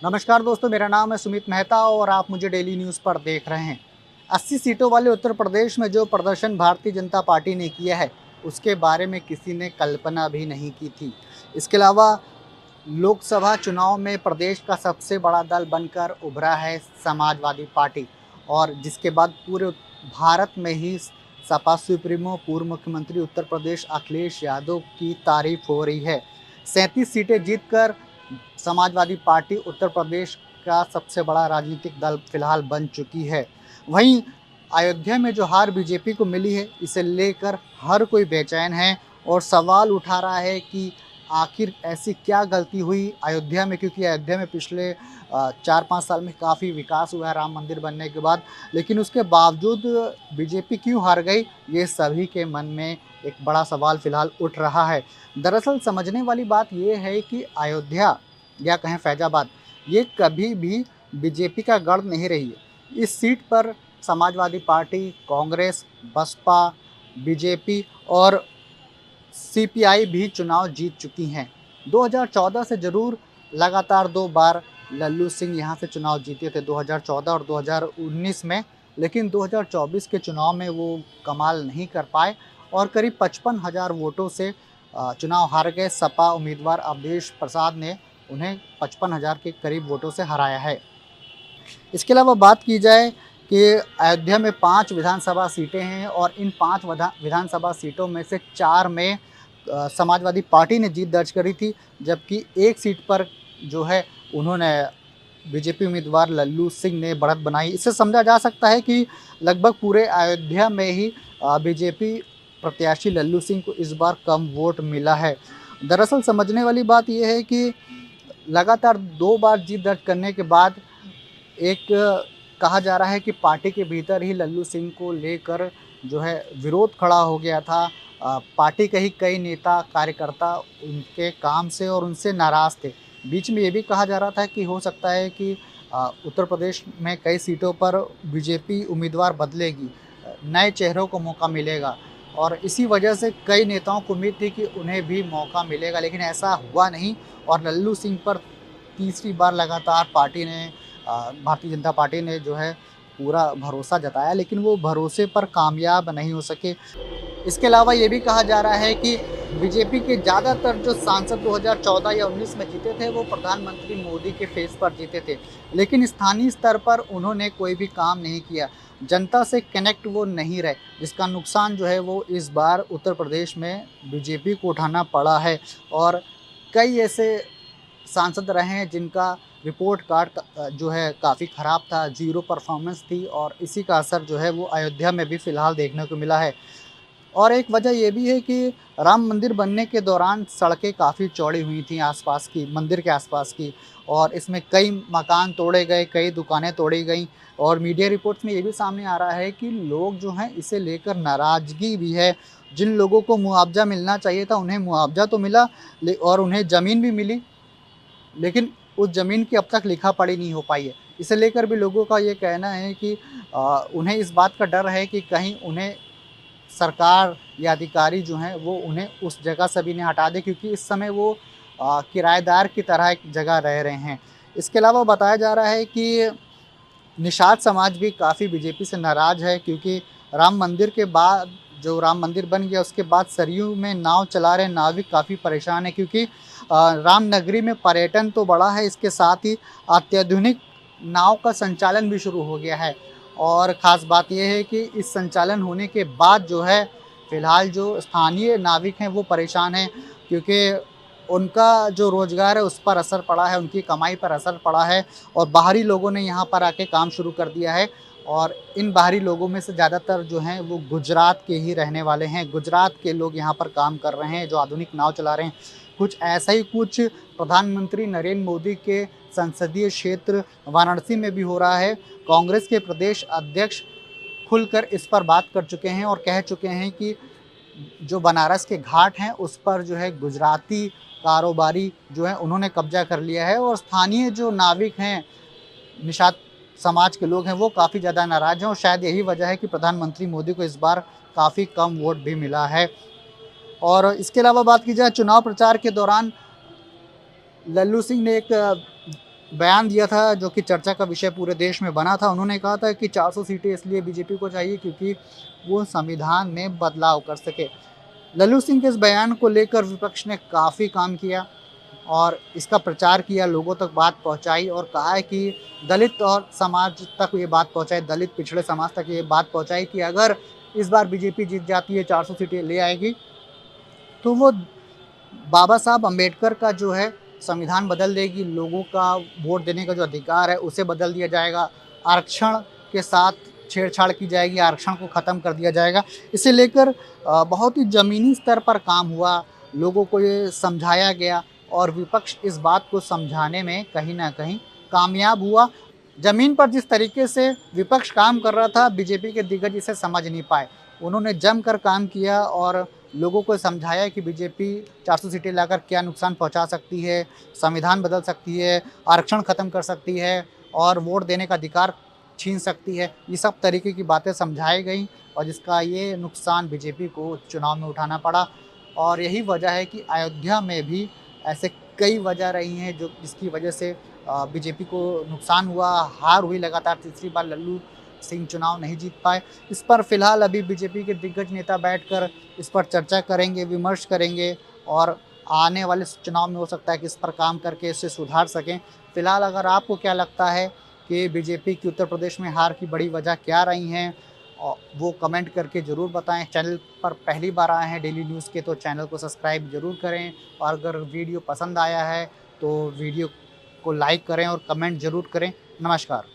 नमस्कार दोस्तों, मेरा नाम है सुमित मेहता और आप मुझे डेली न्यूज़ पर देख रहे हैं। 80 सीटों वाले उत्तर प्रदेश में जो प्रदर्शन भारतीय जनता पार्टी ने किया है, उसके बारे में किसी ने कल्पना भी नहीं की थी। इसके अलावा लोकसभा चुनाव में प्रदेश का सबसे बड़ा दल बनकर उभरा है समाजवादी पार्टी, और जिसके बाद पूरे भारत में ही सपा सुप्रीमो पूर्व मुख्यमंत्री उत्तर प्रदेश अखिलेश यादव की तारीफ हो रही है। 37 सीटें जीतकर समाजवादी पार्टी उत्तर प्रदेश का सबसे बड़ा राजनीतिक दल फिलहाल बन चुकी है। वहीं अयोध्या में जो हार बीजेपी को मिली है, इसे लेकर हर कोई बेचैन है और सवाल उठा रहा है कि आखिर ऐसी क्या गलती हुई अयोध्या में, क्योंकि अयोध्या में पिछले 4-5 साल में काफ़ी विकास हुआ है राम मंदिर बनने के बाद, लेकिन उसके बावजूद बीजेपी क्यों हार गई, ये सभी के मन में एक बड़ा सवाल फिलहाल उठ रहा है। दरअसल समझने वाली बात ये है कि अयोध्या या कहें फैजाबाद, ये कभी भी बीजेपी का गढ़ नहीं रही है। इस सीट पर समाजवादी पार्टी, कांग्रेस, बसपा, बीजेपी और सीपीआई भी चुनाव जीत चुकी हैं। 2014 से ज़रूर लगातार 2 बार लल्लू सिंह यहाँ से चुनाव जीते थे, 2014 और 2019 में, लेकिन 2024 के चुनाव में वो कमाल नहीं कर पाए और करीब 55,000 वोटों से चुनाव हार गए। सपा उम्मीदवार अवधेश प्रसाद ने उन्हें 55,000 के करीब वोटों से हराया है। इसके अलावा बात की जाए कि अयोध्या में 5 विधानसभा सीटें हैं और इन 5 विधानसभा सीटों में से 4 में समाजवादी पार्टी ने जीत दर्ज करी थी, जबकि एक सीट पर जो है उन्होंने बीजेपी उम्मीदवार लल्लू सिंह ने बढ़त बनाई। इससे समझा जा सकता है कि लगभग पूरे अयोध्या में ही बीजेपी प्रत्याशी लल्लू सिंह को इस बार कम वोट मिला है। दरअसल समझने वाली बात यह है कि लगातार 2 बार जीत दर्ज करने के बाद एक कहा जा रहा है कि पार्टी के भीतर ही लल्लू सिंह को लेकर जो है विरोध खड़ा हो गया था। पार्टी के ही कई नेता कार्यकर्ता उनके काम से और उनसे नाराज़ थे। बीच में ये भी कहा जा रहा था कि हो सकता है कि उत्तर प्रदेश में कई सीटों पर बीजेपी उम्मीदवार बदलेगी, नए चेहरों को मौका मिलेगा, और इसी वजह से कई नेताओं को उम्मीद थी कि उन्हें भी मौका मिलेगा, लेकिन ऐसा हुआ नहीं और लल्लू सिंह पर तीसरी बार लगातार भारतीय जनता पार्टी ने जो है पूरा भरोसा जताया, लेकिन वो भरोसे पर कामयाब नहीं हो सके। इसके अलावा ये भी कहा जा रहा है कि बीजेपी के ज़्यादातर जो सांसद 2014 या 19 में जीते थे, वो प्रधानमंत्री मोदी के फेस पर जीते थे, लेकिन स्थानीय स्तर पर उन्होंने कोई भी काम नहीं किया, जनता से कनेक्ट वो नहीं रहे, जिसका नुकसान जो है वो इस बार उत्तर प्रदेश में बीजेपी को उठाना पड़ा है। और कई ऐसे सांसद रहे हैं जिनका रिपोर्ट कार्ड जो है काफ़ी ख़राब था, ज़ीरो परफॉर्मेंस थी, और इसी का असर जो है वो अयोध्या में भी फ़िलहाल देखने को मिला है। और एक वजह ये भी है कि राम मंदिर बनने के दौरान सड़कें काफ़ी चौड़ी हुई थी आसपास की, मंदिर के आसपास की, और इसमें कई मकान तोड़े गए, कई दुकानें तोड़ी गईं, और मीडिया रिपोर्ट्स में ये भी सामने आ रहा है कि लोग जो हैं इसे लेकर नाराज़गी भी है। जिन लोगों को मुआवज़ा मिलना चाहिए था, उन्हें मुआवज़ा तो मिला और उन्हें ज़मीन भी मिली, लेकिन उस ज़मीन की अब तक लिखा-पढ़ी नहीं हो पाई है। इसे लेकर भी लोगों का ये कहना है कि उन्हें इस बात का डर है कि कहीं उन्हें सरकार या अधिकारी जो हैं वो उन्हें उस जगह से भी नहीं हटा दें, क्योंकि इस समय वो किराएदार की तरह एक जगह रह रहे हैं। इसके अलावा बताया जा रहा है कि निषाद समाज भी काफ़ी बीजेपी से नाराज़ है, क्योंकि राम मंदिर के बाद जो राम मंदिर बन गया उसके बाद सरयू में नाव चला रहे नाविक काफ़ी परेशान है, क्योंकि राम नगरी में पर्यटन तो बढ़ा है, इसके साथ ही अत्याधुनिक नाव का संचालन भी शुरू हो गया है। और ख़ास बात यह है कि इस संचालन होने के बाद जो है फ़िलहाल जो स्थानीय नाविक हैं वो परेशान हैं, क्योंकि उनका जो रोज़गार है उस पर असर पड़ा है, उनकी कमाई पर असर पड़ा है, और बाहरी लोगों ने यहाँ पर आके काम शुरू कर दिया है। और इन बाहरी लोगों में से ज़्यादातर जो हैं वो गुजरात के ही रहने वाले हैं। गुजरात के लोग यहाँ पर काम कर रहे हैं जो आधुनिक नाव चला रहे हैं। कुछ ऐसा ही कुछ प्रधानमंत्री नरेंद्र मोदी के संसदीय क्षेत्र वाराणसी में भी हो रहा है। कांग्रेस के प्रदेश अध्यक्ष खुलकर इस पर बात कर चुके हैं और कह चुके हैं कि जो बनारस के घाट हैं उस पर जो है गुजराती कारोबारी जो है उन्होंने कब्जा कर लिया है, और स्थानीय जो नाविक हैं, निषाद समाज के लोग हैं, वो काफ़ी ज़्यादा नाराज़ हैं, और शायद यही वजह है कि प्रधानमंत्री मोदी को इस बार काफ़ी कम वोट भी मिला है। और इसके अलावा बात की जाए चुनाव प्रचार के दौरान लल्लू सिंह ने एक बयान दिया था जो कि चर्चा का विषय पूरे देश में बना था। उन्होंने कहा था कि 400 सीटें इसलिए बीजेपी को चाहिए क्योंकि वो संविधान में बदलाव कर सके। लल्लू सिंह के इस बयान को लेकर विपक्ष ने काफ़ी काम किया और इसका प्रचार किया, लोगों तक बात पहुंचाई और कहा है कि दलित और समाज तक ये बात पहुंचाई, दलित पिछड़े समाज तक ये बात पहुंचाई कि अगर इस बार बीजेपी जीत जाती है, 400 सीटें ले आएगी, तो वो बाबा साहब अम्बेडकर का जो है संविधान बदल देगी, लोगों का वोट देने का जो अधिकार है उसे बदल दिया जाएगा, आरक्षण के साथ छेड़छाड़ की जाएगी, आरक्षण को ख़त्म कर दिया जाएगा। इसे लेकर बहुत ही ज़मीनी स्तर पर काम हुआ, लोगों को ये समझाया गया और विपक्ष इस बात को समझाने में कहीं न कहीं कामयाब हुआ। ज़मीन पर जिस तरीके से विपक्ष काम कर रहा था, बीजेपी के दिग्गज इसे समझ नहीं पाए। उन्होंने जमकर काम किया और लोगों को समझाया कि बीजेपी 400 सीटें लाकर क्या नुकसान पहुंचा सकती है, संविधान बदल सकती है, आरक्षण ख़त्म कर सकती है और वोट देने का अधिकार छीन सकती है। ये सब तरीके की बातें समझाई गई और जिसका ये नुकसान बीजेपी को चुनाव में उठाना पड़ा। और यही वजह है कि अयोध्या में भी ऐसे कई वजह रही हैं जो जिसकी वजह से बीजेपी को नुकसान हुआ, हार हुई लगातार तीसरी बार लल्लू सिंह चुनाव नहीं जीत पाए। इस पर फिलहाल अभी बीजेपी के दिग्गज नेता बैठकर इस पर चर्चा करेंगे, विमर्श करेंगे और आने वाले चुनाव में हो सकता है कि इस पर काम करके इसे सुधार सकें। फिलहाल अगर आपको क्या लगता है कि बीजेपी की उत्तर प्रदेश में हार की बड़ी वजह क्या रही हैं? वो कमेंट करके ज़रूर बताएँ। चैनल पर पहली बार आए हैं डेली न्यूज़ के तो चैनल को सब्सक्राइब ज़रूर करें और अगर वीडियो पसंद आया है तो वीडियो को लाइक करें और कमेंट ज़रूर करें। नमस्कार।